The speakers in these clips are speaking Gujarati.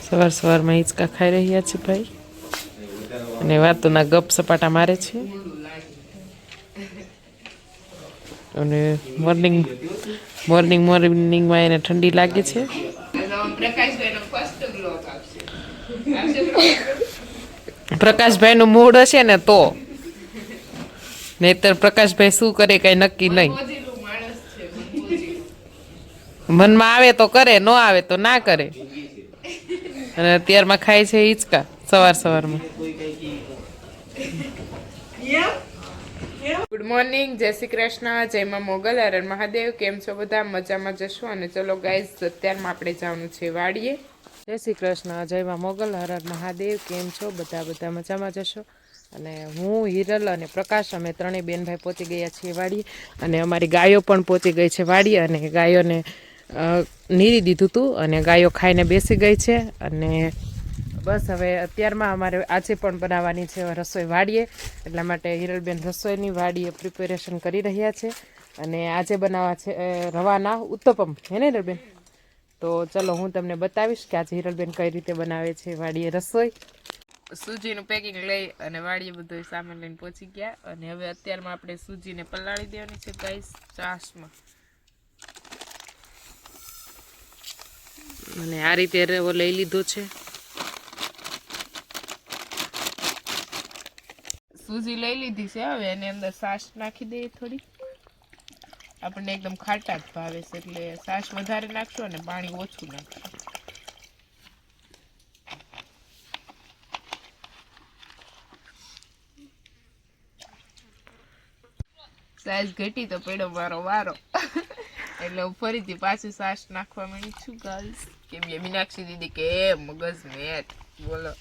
સવાર સવારમાં હિંચકા ખાઈ રહ્યા છે ભાઈ, અને વાતોના ગપ સપાટા મારે છે. અને મોર્નિંગમાં એને ઠંડી લાગે છે. પ્રકાશભાઈ નું મૂડ હશે ને તો, નહીતર પ્રકાશભાઈ શું કરે કઈ નક્કી નહીં. મનમાં આવે તો કરે, ન આવે તો ના કરે. અને અત્યારમાં ખાય છે હિંચકા સવારમાં. ગુડ મોર્નિંગ, જય શ્રી કૃષ્ણ, જય માં મોગલ, હર મહાદેવ. કેમ છો બધા? મજામાં જશો? અને ચલો ગાઈઝ, અત્યારમાં આપણે જવાનું છે વાડીએ. જય શ્રી કૃષ્ણ, જય માં મોગલ, હર મહાદેવ. કેમ છો બધા મજામાં જશો? અને હું, હિરલ અને પ્રકાશ, અમે ત્રણેય બેન ભાઈ પહોંચી ગયા છીએ વાડીએ. અને અમારી ગાયો પણ પહોંચી ગઈ છે વાડીએ. અને ગાયોને નીરી દીધું હતું, અને ગાયો ખાઈને બેસી ગઈ છે. અને બસ હવે અત્યારમાં અમારે આજે પણ બનાવવાની છે રસોઈ વાડીએ, એટલા માટે હિરલબેન રસોઈની વાડીએ પ્રિપેરેશન કરી રહ્યા છે. અને આજે બનાવવા છે રવાના ઉત્તપમ, હે ને હિરલબેન? તો ચલો હું તમને બતાવીશ કે આજે હિરલબેન કઈ રીતે બનાવે છે વાડીએ રસોઈ. સૂજીનું પેકિંગ લઈ અને વાડીએ બધો સામાન લઈને પહોંચી ગયા. અને હવે અત્યારમાં આપણે સૂજીને પલાળી દેવાની છે ગાઈસ ચાસમાં. અને આ રીતે રવો લઈ લીધો છે. સૂજી લઈ લીધી છે, હવે એની અંદર છાશ નાખી દઈએ થોડી. આપણને એકદમ ખાટા જ ભાવે છે, એટલે છાશ વધારે નાખશું અને પાણી ઓછું નાખશું. સાઈઝ ઘટી તો પડ્યો મારો વારો, એટલે હું ફરીથી પાછું છાશ નાખવા માંડી છું ગાઈસ. કે મીનાક્ષી દીદી કે મગજ મેટ બોલો,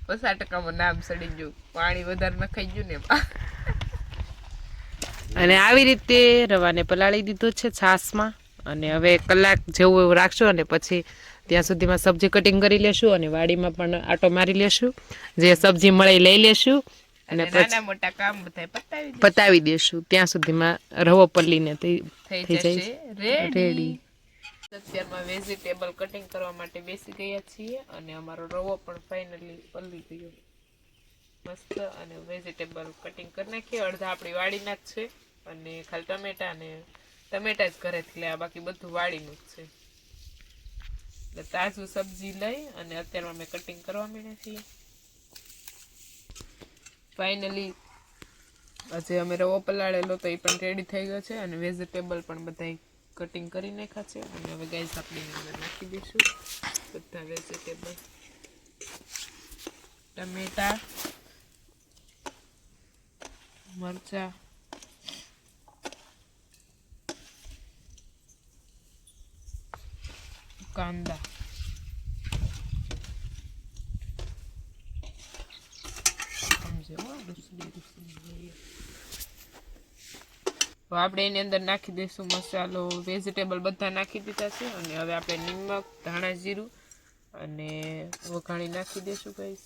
50% નામ સડી ગયું, પાણી વધારે નખાઈ ગયું ને. અને આવી રીતે રવાને પલાળી દીધો છે છાશમાં. અને હવે કલાક જેવું એવું રાખશું, અને પછી ત્યાં સુધીમાં સબ્જી કટિંગ કરી લેશું, અને વાડીમાં પણ આટો મારી લેશું, જે સબ્જી મળે લઈ લેશું, અને નાના મોટા કામ બધા પતાવી દેશું. ત્યાં સુધીમાં રવો પલ્લીને થઈ જશે રેડી. અત્યારમાં વેજીટેબલ કટિંગ કરવા માટે બેસી ગયા છીએ, અને અમારો રવો પણ ફાઇનલી પલ્લી ગયો મસ્ત. અને વેજીટેબલ કટિંગ કરી નાખીએ. અડધા આપણી વાડીના જ છે, અને ખાલી ટમેટા જ ઘરેથી લેવા, બાકી બધું વાડીનું જ છે. એટલે તાજું સબ્જી લઈ અને અત્યારમાં અમે કટિંગ કરવા માંડ્યા છીએ. ફાઇનલી આજે અમે રવો પલાળેલો તો એ પણ રેડી થઈ ગયો છે, અને વેજીટેબલ પણ બધા કટિંગ કરી નાખ્યા છે. અને હવે ગાઈસ આપણે અંદર નાખી દઈશું બધા વેજીટેબલ, ટમેટા, મરચા, કાંદા, આપણે એની અંદર નાખી દઈશું મસાલો. વેજીટેબલ બધા નાખી દીધા છે, અને હવે આપણે નિમક, ધાણા જીરું અને વઘાણી નાખી દઈશું ગાઈસ.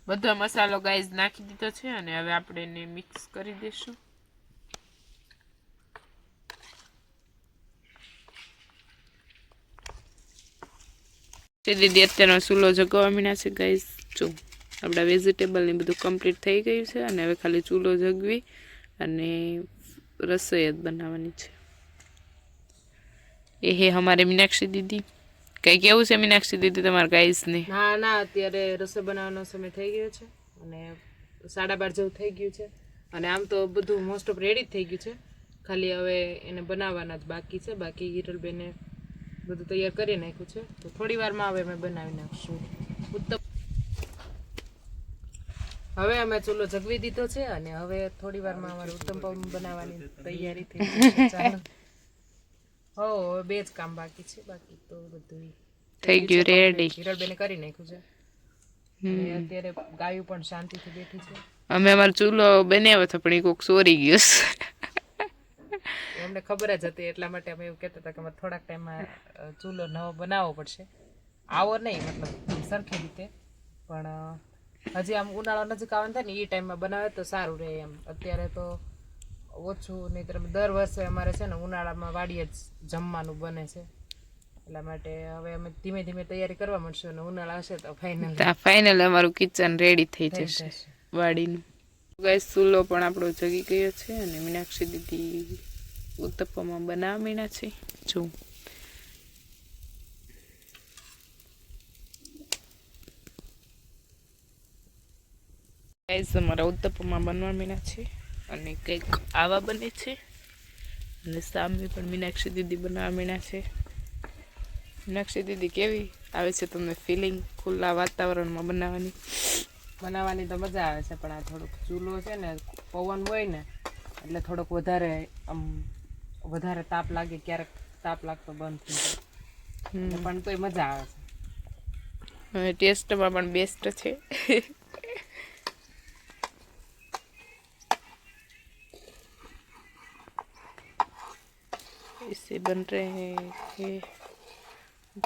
બધો મસાલો ગાઈસ નાખી દીધો છે, અને હવે આપણે એને મિક્સ કરી દઈશું. દીદી અત્યારનો ચૂલો જગવા મીના છે ગાઈસ. જો આપણા વેજીટેબલ ને બધું કમ્પ્લીટ થઈ ગયું છે, અને હવે ખાલી ચૂલો જગવી અને રસોઈ જ બનાવવાની છે. એ હે અમારે મીનાક્ષી દીદી. કઈ કેવું છે મીનાક્ષી દીદી તમારા ગાઈસ ને? ના અત્યારે રસોઈ બનાવવાનો સમય થઈ ગયો છે, અને 12:30 જેવું થઈ ગયું છે. અને આમ તો બધું મોસ્ટ ઓફ રેડી જ થઈ ગયું છે, ખાલી હવે એને બનાવવાના જ બાકી છે. બાકી હિરલબેને બધું તૈયાર કરી નાખ્યું છે, તો થોડી વારમાં હવે અમે બનાવી નાખશું ઉત્તમ. હવે અમે ચૂલો જગવી દીધો છે, અને હવે થોડી વારમાં અમારે ઉત્તપમ બનાવવાની તૈયારી થઈ ગઈ. હો બે જ કામ બાકી છે, બાકી તો બધું થઈ ગયું રેડી. હિરલબેને કરી નાખ્યું છે. અત્યારે ગાયું પણ શાંતિથી બેઠી છે. અમે અમારો ચૂલો બનાવ્યો હતો, પણ એ કોક ચોરી ગયો. એમને ખબર જ હતી, એટલા માટે અમે એવું કહેતા હતા કે અમારે થોડાક ટાઈમમાં ચૂલો નવો બનાવવો પડશે. આવો નહીં, મતલબ સરખી રીતે, પણ હજી આમ ઉનાળો નજીક આવે થાય ને એ ટાઈમમાં બનાવે તો સારું રહે એમ. અત્યારે તો ઓછું, નહીં તો દર વર્ષે અમારે છે ને ઉનાળામાં વાડીએ જ જમવાનું બને છે. એટલા માટે હવે અમે ધીમે ધીમે તૈયારી કરવા મળશું અને ઉનાળા હશે તો ફાઇનલ અમારું કિચન રેડી થઈ જશે વાડીનું. ગેસ ચૂલો પણ આપણો જગી ગયો છે અને મીનાક્ષી દીદી ઉત્તપમાં બનાવવા મીના છે. જો ગાઈસ અમારા ઉત્તપમાં બનવા મીના છે અને કંઈક આવા બને છે અને સામે પણ મીનાક્ષી દીદી બનાવવા મીના છે. મીનાક્ષી દીદી કેવી આવે છે તમને ફિલિંગ ખુલ્લા વાતાવરણમાં બનાવવાની? તો મજા આવે છે, પણ આ થોડુંક ચૂલો છે ને પવન હોય ને એટલે થોડોક વધારે તાપ લાગે, ક્યારેક તાપ લાગતો બંધ થઈ જાય, પણ તોય મજા આવે છે. હવે ટેસ્ટમાં પણ બેસ્ટ છે. इसे बन रहे हैं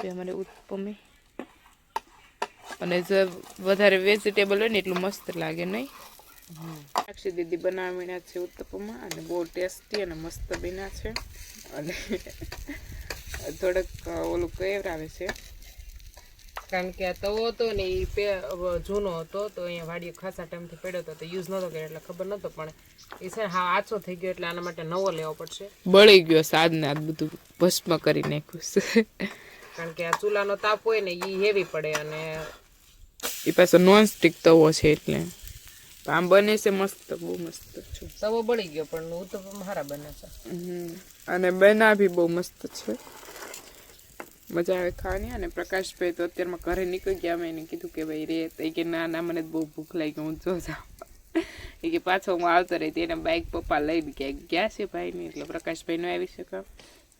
कि हमारे उत्पम અને જો વધારે વેજીટેબલ હોય ને એટલું મસ્ત લાગે નહીં. મીનાક્ષી દીદી બનાવીને છે ઉત્તપમાં અને બહુ ટેસ્ટી અને મસ્ત બન્યા છે. અને થોડોક ઓલું કહેવરાવે છે કારણ કે આ તવો હતો ને એ જૂનો હતો, તો અહીંયા વાડીએ ખાસા ટાઈમથી પડ્યો હતો, તો યુઝ નહોતો કર્યો એટલે ખબર નહોતો, પણ એ છે હા આછો થઈ ગયો એટલે આના માટે નવો લેવો પડશે. બળી ગયો સાદને આ બધું ભસ્મ કરી નાખ્યું. કારણ કે આ ચૂલાનો તાપ હોય ને એ હેવી પડે અને એ પાછો નોન સ્ટિક તવો છે એટલે આમ બને છે મસ્ત, બહુ મસ્ત છે. તવો બળી ગયો પણ ઉત્તપમ સારા બને છે અને બના બી બહુ મસ્ત છે, મજા આવે ખાવાની. અને પ્રકાશભાઈ તો અત્યારમાં ઘરે નીકળી ગયા, મેં એને કીધું કે ભાઈ રે, તો કે ના ના મને બહુ ભૂખ લાગી, હું જો જાઉં. એ કે પાછો હું આવતો રહી, એને બાઇક પપ્પા લઈને ગયા છે ભાઈને, એટલે પ્રકાશભાઈ ન આવી શકે.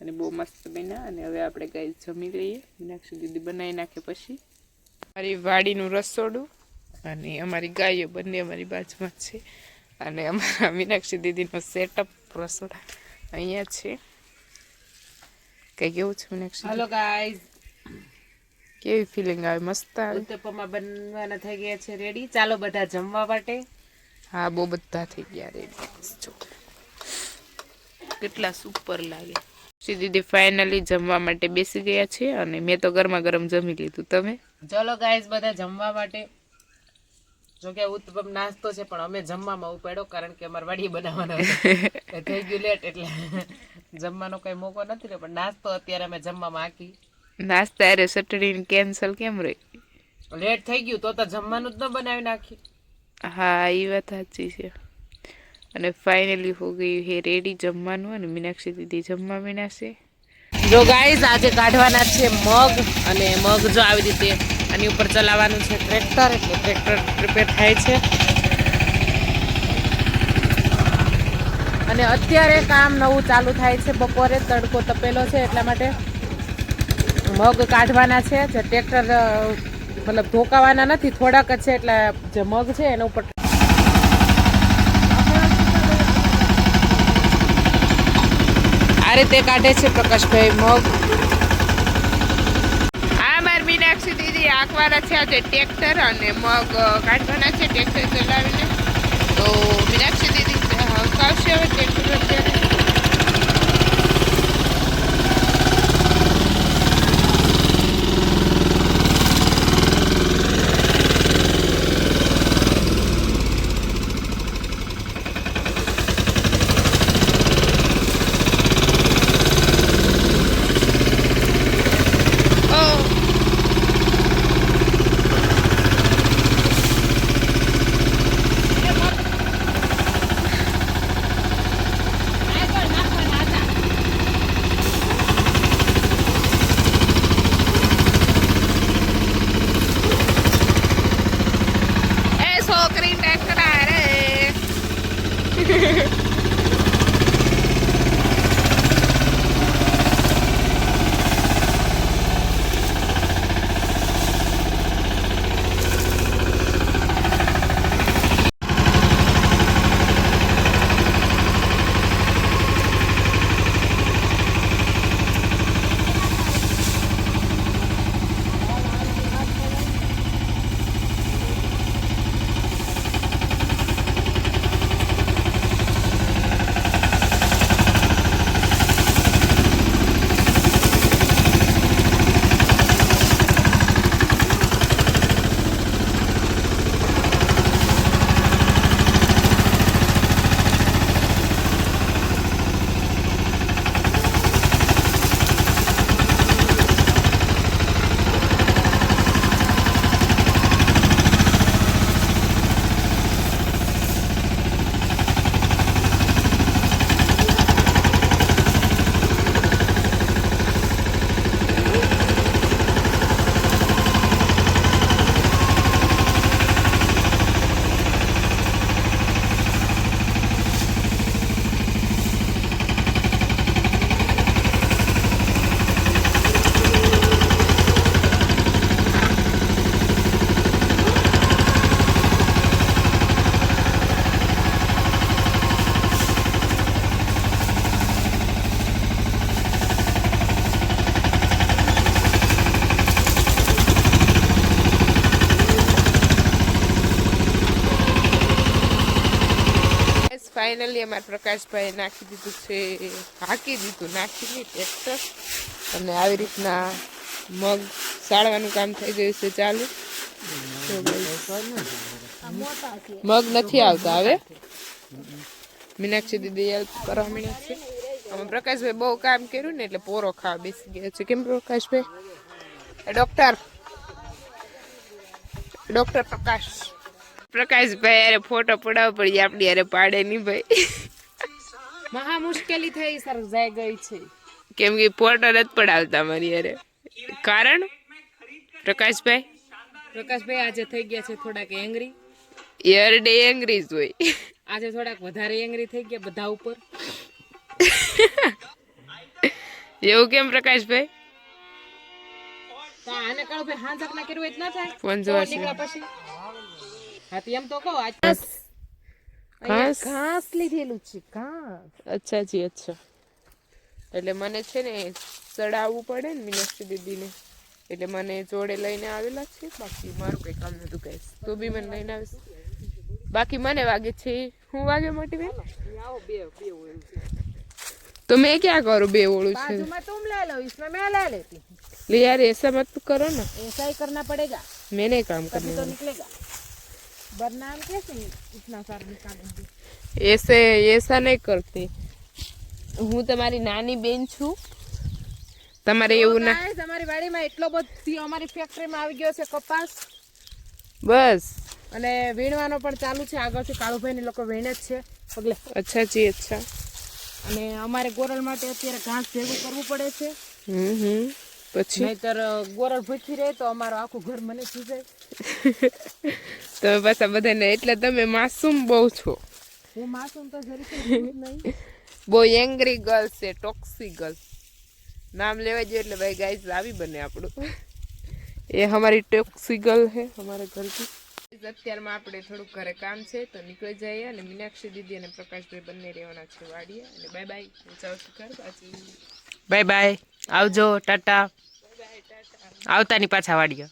અને બહુ મસ્ત બન્યા. અને હવે આપણે ગાય જમી લઈએ, મીનાક્ષી દીદી બનાવી નાખે પછી. અમારી વાડીનું રસોડું અને અમારી ગાયો બંને અમારી બાજુમાં છે. અને અમારા મીનાક્ષી દીદીનો સેટઅપ રસોડા અહીંયા છે. કઈ કેવું છે મીનાક્ષી? હેલો ગાઈઝ, કેવી ફિલિંગ આવે? મસ્ત આવે. ઉત્તપમા બનવાના થઈ ગયા છે રેડી, ચાલો બધા જમવા માટે. હા, બહુ બધા થઈ ગયા રેડી. જો કેટલા સુપર લાગે. દીદી ફાઇનલી જમવા માટે બેસી ગયા છે અને મેં તો ગરમા ગરમ જમી લીધું. તમે? ચલો ગાઈઝ બધા જમવા માટે. જો કે ઉત્તપમ નાસ્તો છે પણ અમે જમવામાં ઉપાડ્યો, કારણ કે અમારે વાડીએ બનાવવાનો થઈ ગયું લેટ, એટલે જમવાનો કઈ મોકો નથી રહ્યો. પણ નાસ્તો અત્યારે અમે જમવામાં આખી નાસ્તા અરે સેટરડે કેન્સલ કેમ રહી? લેટ થઈ ગયું તો જમવાનું જ ન બનાવી નાખી. હા, એ વાત સાચી છે. અને ફાઇનલી હો ગયું હે રેડી જમવાનું. અને મીનાક્ષી દીદી જમવા મીના છે. જો ગાઈઝ આજે કાઢવાના છે મગ, અને મગ જો આવી રીતે આની ઉપર ચલાવવાનું છે ટ્રેક્ટર, એટલે ટ્રેક્ટર પ્રિપેર થાય છે. અને અત્યારે કામ નવું ચાલુ થાય છે, બપોરે તડકો તપેલો છે એટલા માટે મગ કાઢવાના છે. જે ટ્રેક્ટર મતલબ ધોકાવાના નથી, થોડાક જ છે, એટલે જે મગ છે એના ઉપર આ રીતે કાઢે છે પ્રકાશભાઈ મગ. હા, મારી મીનાક્ષી દીદી આંકવાના છે આજે ટ્રેક્ટર અને મગ કાઢવાના છે ટ્રેક્ટર ચલાવીને. તો મીનાક્ષી દીદી હકાવશે હવે ટ્રેક્ટર અત્યારે. ફાઇનલી અમારા પ્રકાશભાઈ નાખી દીધું છે, હાંકી દીધું, નાખી નહીં ટ્રેક્ટર. અને આવી રીતના મગ સાળવાનું કામ થઈ ગયું છે ચાલુ. મગ નથી આવતા હવે. મીનાક્ષી દીદી હેલ્પ કરવા માંડ્યા છે. અમે પ્રકાશભાઈ બહુ કામ કર્યું ને એટલે પોરો ખાવા બેસી ગયા છે. કેમ પ્રકાશભાઈ? ડોક્ટર પ્રકાશભાઈ અરે ફોટો પડાવ પડી આપણી અરે પાડે નહીં ભાઈ. મહા મુશ્કેલી થઈ સર જાય ગઈ છે. કેમ કે ફોટો નથી પડાવતા મારી અરે. કારણ પ્રકાશભાઈ આજે થઈ ગયા છે થોડાક એંગ્રી. એર ડે એંગ્રી જ હોય. આજે થોડાક વધારે એંગ્રી થઈ ગયા બધા ઉપર. એવું કેમ પ્રકાશભાઈ? આને કહો ભાઈ હાંજક ના કર્યું જ ના થાય. ફોન જોવા છે પછી હા એમ તો કહો આજ ઘાસ લીધેલું છે ઘાસ. અચ્છા જી અચ્છા. એટલે મને છે ને ચડાવવું પડે ને મીનાક્ષી દીદીને, એટલે મને જોડે લઈને આવેલા છે. બાકી મારું કઈ કામ નતું કહીશ તો બી મને લઈને આવીશ. બાકી મને વાગે છે. હું વાગે મોટી બેન? तो मैं क्या करूँ? बेवड़ू तुम ले लो, इसमें मैं ले लेती हूँ. ले यार ऐसा मत करो ना. ऐसा ही करना पड़ेगा. मैंने काम करने तो निकलेगा. वरना हम कैसे इतना सारा निकालेंगे? ऐसे ऐसा नहीं करते. હું તમારી નાની બેન છું. તમારે એવું ના. તમારી વાડીમાં એટલો બધો અમારી ફેક્ટરીમાં આવી ગયો છે કપાસ. બસ. અને વીણવાનો પણ ચાલુ છે. આગળથી કાળુભાઈ ને લોકો વીણે જ છે પગલે. અચ્છા જી અચ્છા. અને અમારે ગોરલ માટે અત્યારે ઘાસ ભેગું કરવું પડે છે. પછી નહીતર ગોરલ ભૂખી રહે તો અમારું આખું ઘર મને થઈ જાય. તમે પાછા બધાને એટલે તમે માસૂમ બહુ છો. હું માસૂમ તો જરી નહીં. બહુ એંગ્રી ગર્લ છે, ટોક્સી ગર્લ. નામ લેવા જોઈએ એટલે ભાઈ ગાઈસ આવી બને આપણું. એ हमारी टॉक्सी गर्ल है हमारे घर की. અત્યારમાં આપણે થોડુંક ઘરે કામ છે તો નીકળી જઈએ. અને મીનાક્ષી દીદી અને પ્રકાશભાઈ બંને રહેવાના છે વાડીએ. અને બાય બાય. જાઉં છું ઘર પાછી. Bye bye. આવજો ટાટા. આવતાની પાછા વાડીએ.